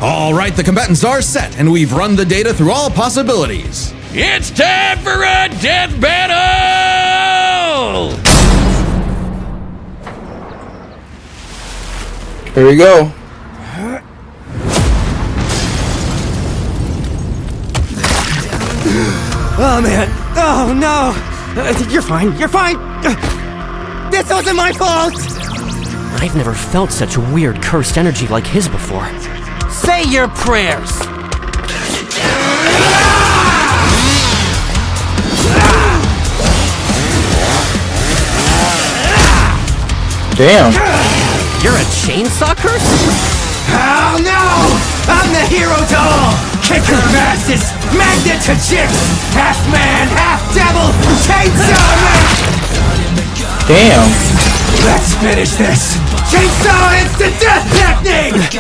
All right, the combatants are set, and we've run the data through all possibilities. It's time for a death battle! Here we go. Oh man! Oh no! You're fine. You're fine. This wasn't my fault. I've never felt such weird cursed energy like his before. Say your prayers. Damn. You're a chainsaw curse? Oh no! I'm the hero to all! Kicker of asses! Magnet to chicks! Half man, half devil! Chainsaw man! Damn. Let's finish this! Chainsaw instant death technique!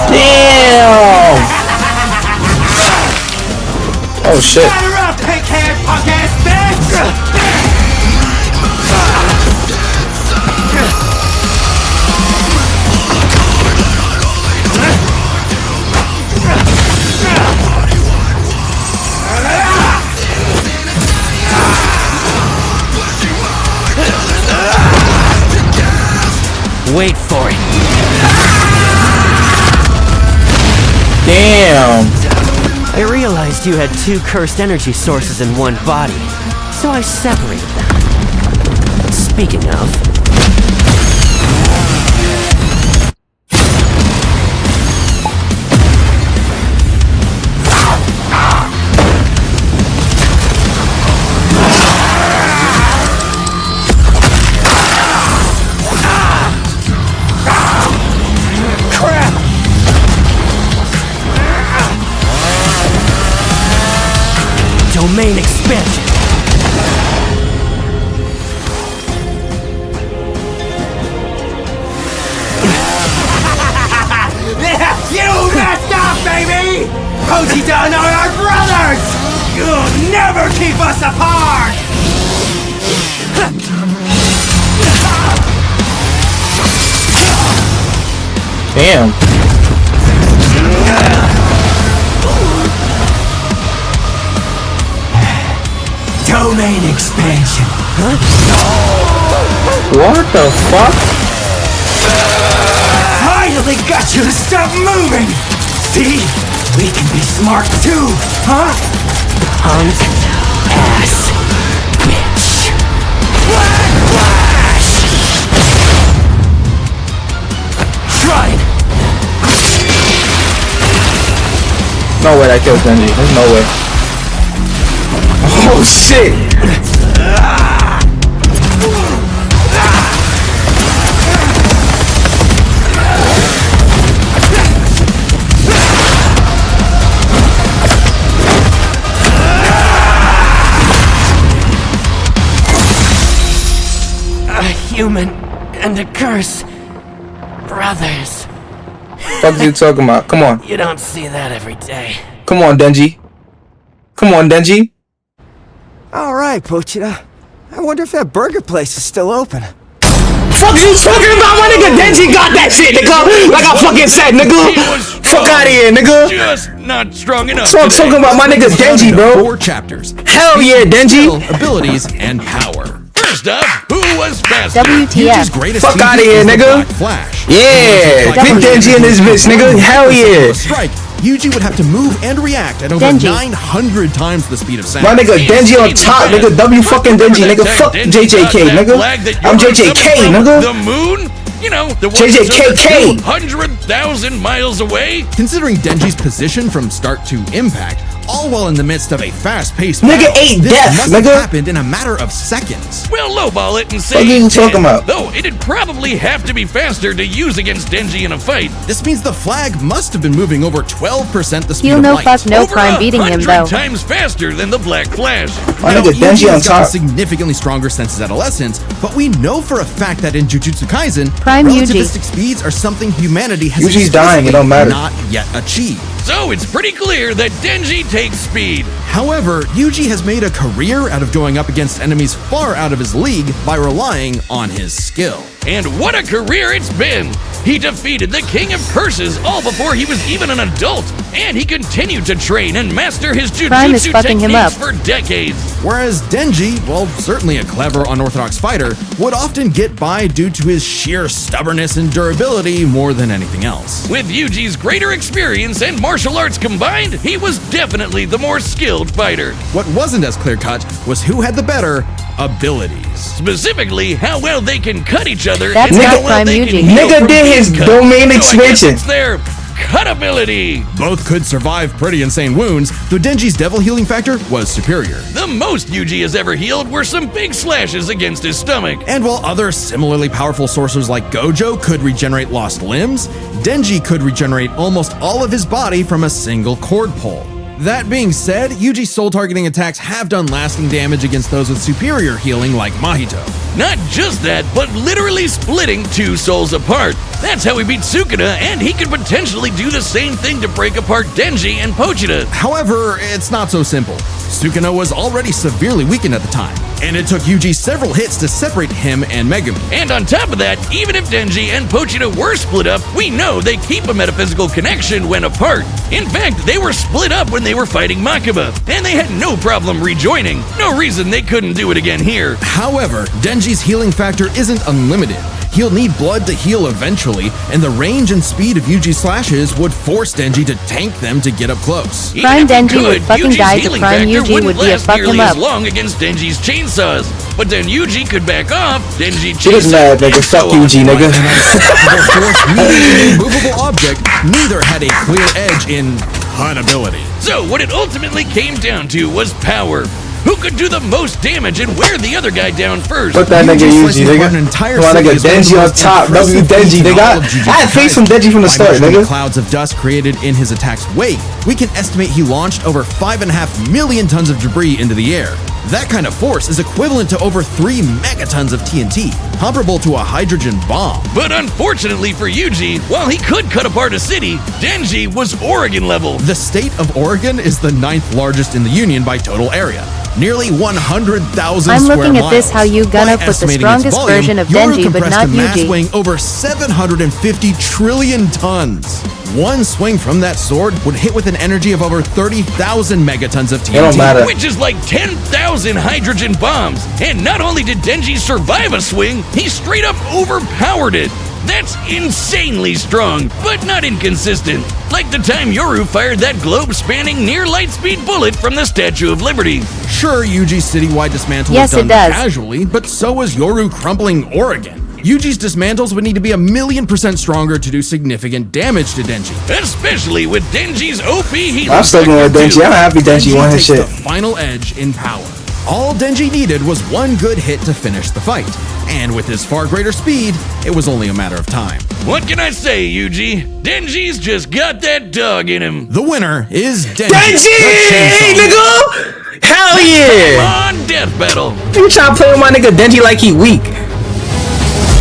Damn. Oh shit. Batter up, pink-haired punk-ass bitch! Wait for it. Damn. I realized you had two cursed energy sources in one body, so I separated them. Speaking of... domain expansion. You messed up, baby! Pojidan are our brothers! You'll never keep us apart! Damn. Domain expansion. What the fuck? Finally got you to stop moving! See? We can be smart too, huh? Punk ass bitch. Black Flash! Shrine. No way that kills Denji. There's no way. Oh shit! A human and a curse. Brothers. Fuck you talking about? Come on. You don't see that every day. Come on, Denji. Come on, Denji. Alright, Pochita. I wonder if that burger place is still open. Fuck you talking about? My nigga Denji got that shit, nigga. Like I fucking said, nigga. Fuck out of here, nigga. Just not strong enough. Fuck talking about my nigga Denji, bro. 4 chapters. Hell yeah, Denji. Skill, abilities, and power. First up, who was faster? Yuji's WTF. greatest Fuck secret outta here, is the nigga. Black Flash. Yeah, big Denji in this bitch, nigga. Hell yeah. Strike. Yuji would have to move and react at over Denji. 900 times the speed of sound. My nigga Denji on top, nigga. W fucking Denji, nigga. Fuck JJK, nigga. I'm JJK, nigga. The moon? You know, the one JJKK. 200,000 miles away? Considering Denji's position from start to impact, all while in the midst of a fast-paced Nigga battle, ate this death, must have nigga. happened in a matter of seconds. Well, lowball it and say What are you 10, talking about? Though it'd probably have to be faster to use against Denji in a fight. This means the flag must have been moving over 12% the speed Feel of no light. fuck, no Over crime beating him 100 though. times faster than the Black Flash. My Now, nigga Yuji Denji on has gotten top. significantly stronger since his adolescence, but we know for a fact that in Jujutsu Kaisen, Prime Yuji. relativistic speeds are something humanity has Yuji's dying, it don't matter. not yet achieved. So it's pretty clear that Denji takes speed. However, Yuji has made a career out of going up against enemies far out of his league by relying on his skill. And what a career it's been! He defeated the King of Curses all before he was even an adult, and he continued to train and master his Crime is jujutsu fucking him up. techniques for decades. Whereas Denji, while certainly a clever, unorthodox fighter, would often get by due to his sheer stubbornness and durability more than anything else. With Yuji's greater experience and martial arts combined, he was definitely the more skilled fighter. What wasn't as clear-cut was who had the better abilities. Specifically, how well they can cut each other That's and not how well Prime they Yuji. can heal Nigga from did his being cut. domain So I guess expansion. it's their cut ability. Both could survive pretty insane wounds, though Denji's devil healing factor was superior. The most Yuji has ever healed were some big slashes against his stomach. And while other similarly powerful sorcerers like Gojo could regenerate lost limbs, Denji could regenerate almost all of his body from a single cord pull. That being said, Yuji's soul targeting attacks have done lasting damage against those with superior healing like Mahito. Not just that, but literally splitting two souls apart. That's how he beat Sukuna, and he could potentially do the same thing to break apart Denji and Pochita. However, it's not so simple. Sukuna was already severely weakened at the time, and it took Yuji several hits to separate him and Megumi. And on top of that, even if Denji and Pochita were split up, we know they keep a metaphysical connection when apart. In fact, they were split up when they were fighting Makaba, and they had no problem rejoining. No reason they couldn't do it again here. However, Denji's healing factor isn't unlimited. He'll need blood to heal eventually, and the range and speed of Yuji's slashes would force Denji to tank them to get up close. Even Prime if he Denji would could, fucking Yuji's die to healing Prime factor Yuji wouldn't would be a last fuck him nearly up. as long against Denji's chainsaws. But then Yuji could back off, Denji She was chased mad, him, nigga. and Fuck so on. Yuji, nigga. The force meeting an immovable object, neither had a clear edge in cut ability. So what it ultimately came down to was power. Who could do the most damage and wear the other guy down first? Fuck that nigga Yuji Yuji, slices apart nigga. an entire Come on, city nigga. as one of the Denji on most top. W impressive Denji, feats in nigga. all of Jujutsu I had faced some Denji from the By start, measuring the nigga. clouds of dust created in his attack's wake, we can estimate he launched over 5.5 million tons of debris into the air. That kind of force is equivalent to over 3 megatons of TNT, comparable to a hydrogen bomb. But unfortunately for Yuji, while he could cut apart a city, Denji was Oregon level. The state of Oregon is the 9th largest in the Union by total area. Nearly 100,000 I'm square looking at miles. this how you gonna By put the estimating its strongest volume, version of Yoru Denji, but compressed not a mass Yuji. weighing over 750 trillion tons. One swing from that sword would hit with an energy of over 30,000 megatons of TNT. It don't matter. Which is like 10,000 hydrogen bombs. And not only did Denji survive a swing, he straight up overpowered it. That's insanely strong, but not inconsistent. Like the time Yoru fired that globe-spanning near-light-speed bullet from the Statue of Liberty. Sure, Yuji's citywide dismantle Yes, was it done does. casually, but so was Yoru crumpling Oregon. Yuji's dismantles would need to be 1,000,000% stronger to do significant damage to Denji. Especially with Denji's OP healing I'm still going with factor, Denji. too. I'm happy Denji won his takes shit. the final edge in power. All Denji needed was one good hit to finish the fight, and with his far greater speed, it was only a matter of time. What can I say, Yuji? Denji's just got that dog in him. The winner is Denji. Denji! the Hey, Chainsaw. nigga! Hell yeah! On Death Battle. You trying to play with my nigga Denji like he weak.